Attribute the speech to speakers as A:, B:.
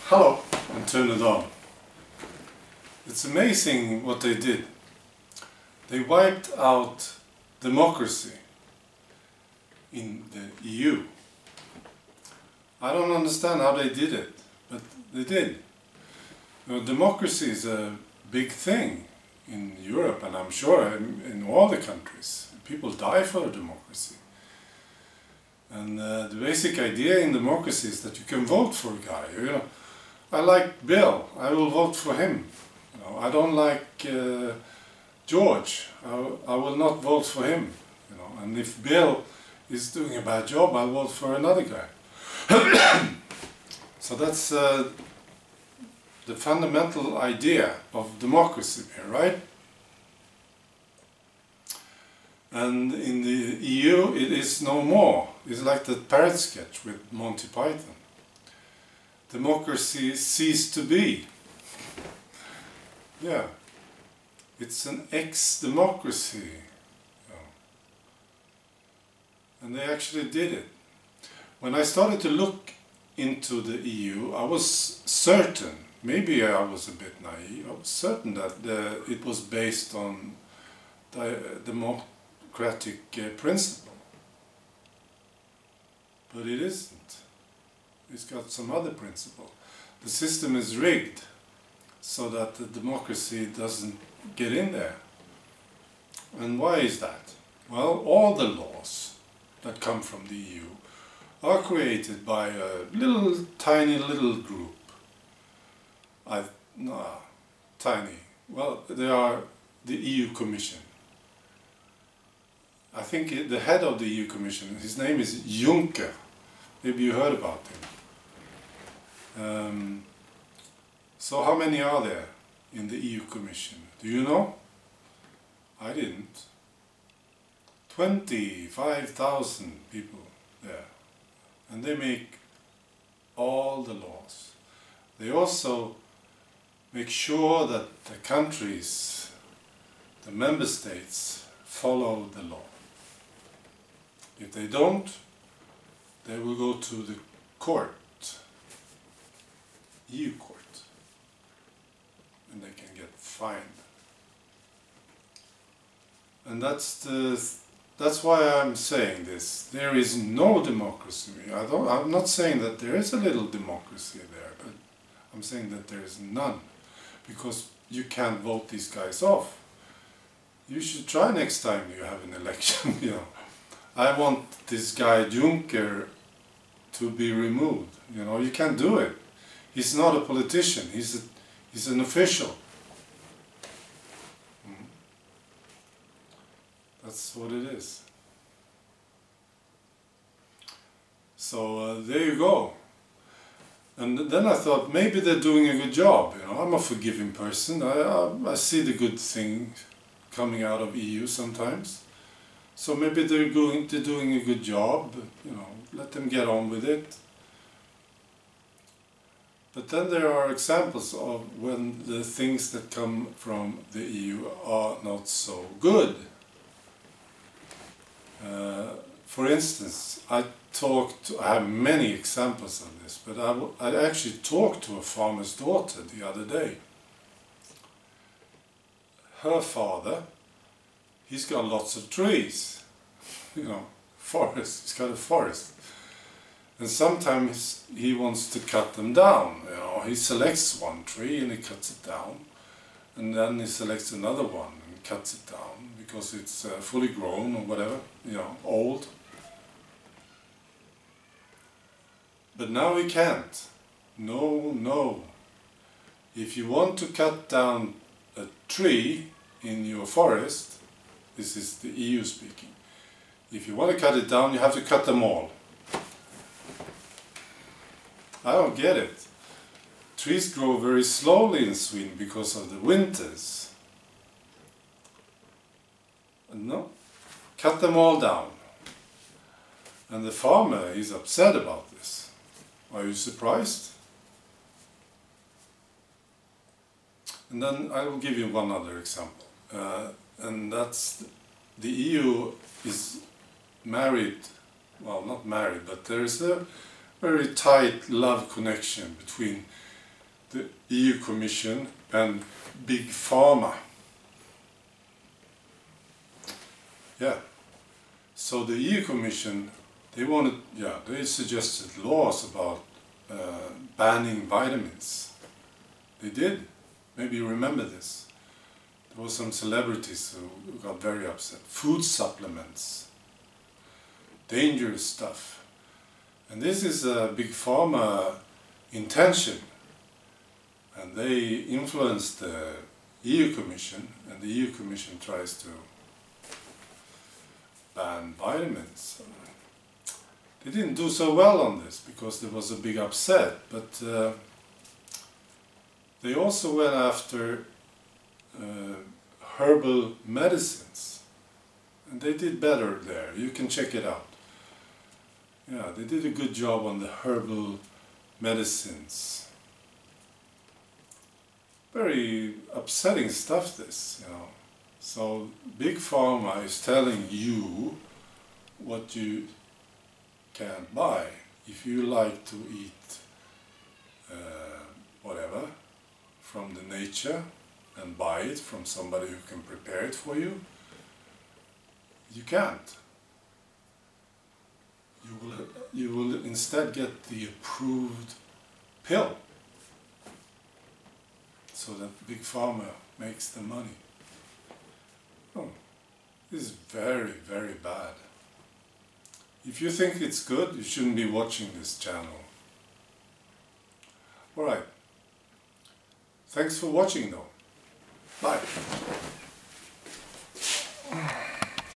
A: Hello, and turn it on. It's amazing what they did. They wiped out democracy in the EU. I don't understand how they did it, but they did. You know, democracy is a big thing in Europe, and I'm sure in all the countries. People die for democracy. And the basic idea in democracy is that you can vote for a guy. You know, I like Bill, I will vote for him. You know, I don't like George, I will not vote for him. You know, and if Bill is doing a bad job, I'll vote for another guy. So that's the fundamental idea of democracy here, right? And in the EU it is no more. It's like the parrot sketch with Monty Python. Democracy ceased to be. Yeah, it's an ex-democracy. You know. And they actually did it. When I started to look into the EU, I was certain, maybe I was a bit naive, I was certain that it was based on the democratic principle. But it isn't. It's got some other principle. The system is rigged so that the democracy doesn't get in there. And why is that? Well, all the laws that come from the EU are created by a tiny little group. Tiny. Well, they are the EU Commission. I think the head of the EU Commission, his name is Juncker. Maybe you heard about him. So how many are there in the EU Commission? Do you know? I didn't. 25,000 people there. And they make all the laws. They also make sure that the countries, the member states, follow the law. If they don't, they will go to the court, EU court, and they can get fined. And that's why I'm saying this. There is no democracy. I'm not saying that there is a little democracy there, but I'm saying that there is none, because you can't vote these guys off. You should try next time you have an election. You know, I want this guy Juncker to be removed. You know, you can't do it. He's not a politician. He's an official. That's what it is. So there you go. And then I thought maybe they're doing a good job. You know, I'm a forgiving person. I see the good thing coming out of EU sometimes. So maybe they're doing a good job. You know, let them get on with it. But then there are examples of when the things that come from the EU are not so good. For instance, I have many examples of this, but I actually talked to a farmer's daughter the other day. Her father, he's got lots of trees, you know, forest, he's got a forest. And sometimes he wants to cut them down, you know, he selects one tree and he cuts it down. And then he selects another one and cuts it down because it's fully grown or whatever, you know, old. But now he can't. No. If you want to cut down a tree in your forest, this is the EU speaking, if you want to cut it down, you have to cut them all. I don't get it. Trees grow very slowly in Sweden because of the winters. No, cut them all down. And the farmer is upset about this. Are you surprised? And then I will give you one other example. And that's the EU is married, well, not married, but there is a very tight love connection between the EU Commission and Big Pharma. Yeah. So the EU Commission, they suggested laws about banning vitamins. They did. Maybe you remember this. There were some celebrities who got very upset. Food supplements. Dangerous stuff. And this is a Big Pharma intention. And they influenced the EU Commission, and the EU Commission tries to ban vitamins. They didn't do so well on this because there was a big upset, but they also went after herbal medicines, and they did better there. You can check it out. Yeah, they did a good job on the herbal medicines. Very upsetting stuff, this, you know. So Big Pharma is telling you what you can buy. If you like to eat whatever from the nature and buy it from somebody who can prepare it for you, you can't. You will instead get the approved pill, so that Big Pharma makes the money. Oh, this is very, very bad. If you think it's good, you shouldn't be watching this channel. Alright. Thanks for watching though. Bye.